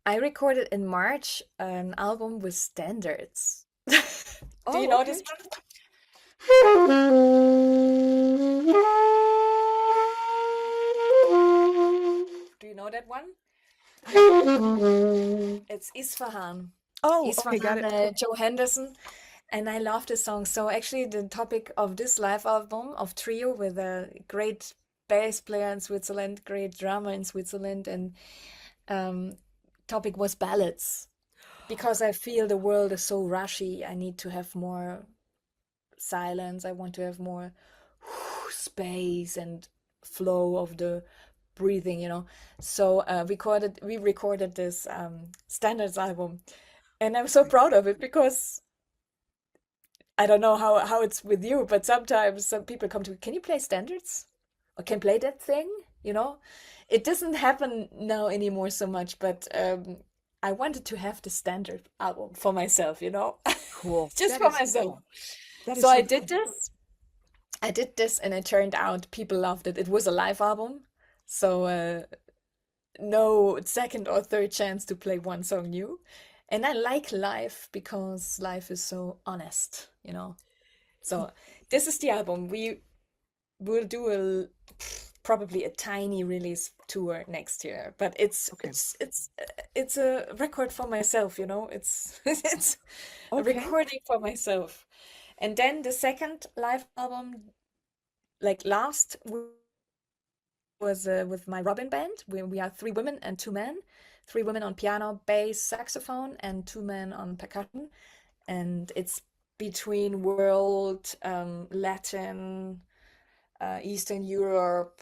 I recorded in March an album with standards. Do you Oh, know this okay. one? Do you know that one? It's Isfahan. Oh, okay, got Isfahan, it. Joe Henderson. And I love this song. So actually the topic of this live album of trio with a great bass player in Switzerland, great drummer in Switzerland, and um, topic was ballads. Because I feel the world is so rushy, I need to have more silence. I want to have more space and flow of the breathing. So we recorded this standards album, and I'm so proud of it because I don't know how it's with you, but sometimes some people come to me, can you play standards? Or can play that thing? It doesn't happen now anymore so much, but I wanted to have the standard album for myself, you know, Cool. just That for is myself. that is So I so did cool. this. I did this, and it turned out people loved it. It was a live album, so no second or third chance to play one song new. And I like live because live is so honest, you know. So this is the album. We will do probably a tiny release tour next year, but Okay. it's a record for myself, you know. It's it's a Okay. recording for myself. And then the second live album, like last, was with my Robin band. We are three women and two men, three women on piano, bass, saxophone, and two men on percussion. And it's between world, Latin, Eastern Europe,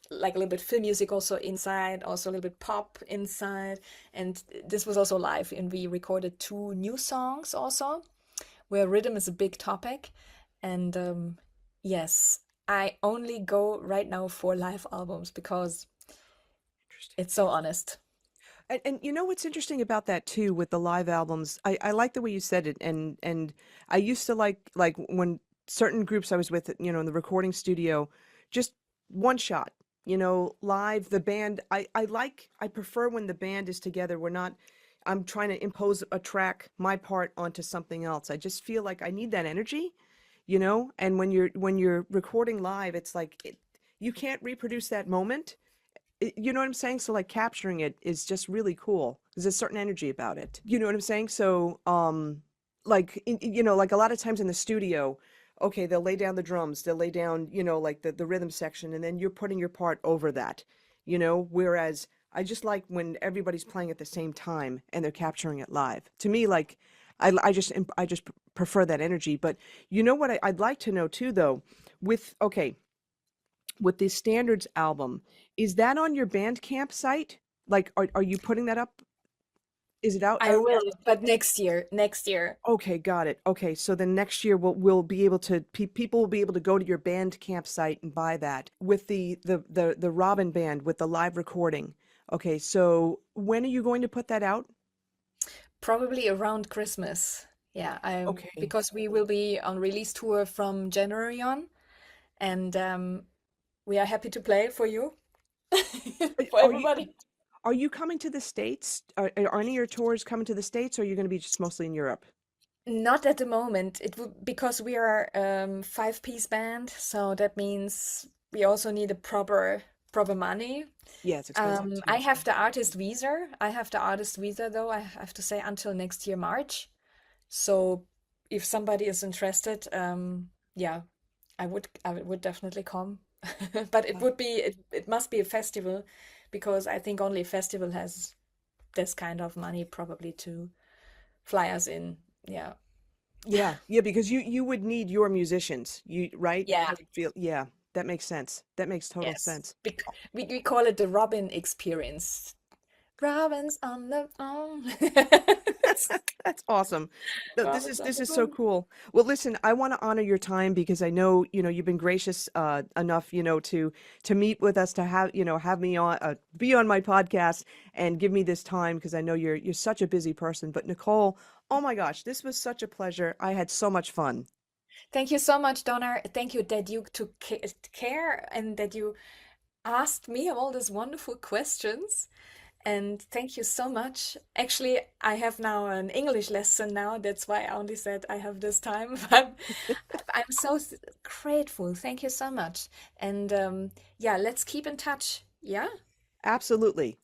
like a little bit film music also inside, also a little bit pop inside. And this was also live, and we recorded two new songs also, where rhythm is a big topic. And yes, I only go right now for live albums because Interesting. it's so honest. And you know what's interesting about that too with the live albums? I like the way you said it, and I used to like when certain groups I was with, in the recording studio, just one shot, live. The band, I prefer when the band is together. We're not, I'm trying to impose a track, my part onto something else. I just feel like I need that energy, and when you're recording live, it's like you can't reproduce that moment. You know what I'm saying? So like capturing it is just really cool. There's a certain energy about it. You know what I'm saying? So like like a lot of times in the studio, okay, they'll lay down the drums, they'll lay down, like the rhythm section, and then you're putting your part over that, whereas I just like when everybody's playing at the same time and they're capturing it live. To me, like I just prefer that energy. But you know what I'd like to know too though, with okay, with the standards album, is that on your Bandcamp site? Like, are you putting that up? Is it out? I will, but next year, next year. Okay, got it. Okay, so then next year we'll be able to people will be able to go to your Bandcamp site and buy that with the Robin band with the live recording. Okay, so when are you going to put that out? Probably around Christmas. Yeah, I Okay. because we will be on release tour from January on, and we are happy to play for you, for Are you everybody. are you coming to the States? Are any of your tours coming to the States, or are you going to be just mostly in Europe? Not at the moment. It would because we are five-piece band, so that means we also need a proper money. Yeah, it's expensive I too. have the artist visa. I have the artist visa though, I have to say until next year March. So if somebody is interested, yeah, I would definitely come. But it Uh, would be it must be a festival because I think only a festival has this kind of money probably to fly us in. Yeah. Yeah, yeah, because you would need your musicians, right? Yeah. I would feel, yeah, that makes sense. That makes total Yes. sense. We call it the Robin experience. Robin's on the phone. That's awesome. No, this is Robin's on this the is so phone. cool. Well, listen, I want to honor your time because I know, you've been gracious enough, to meet with us, to have me on be on my podcast and give me this time because I know you're such a busy person. But Nicole, oh my gosh, this was such a pleasure. I had so much fun. Thank you so much, Donna. Thank you that you took care and that you asked me all these wonderful questions. And thank you so much. Actually, I have now an English lesson now. That's why I only said I have this time. I'm so grateful. Thank you so much. And yeah, let's keep in touch. Yeah? Absolutely.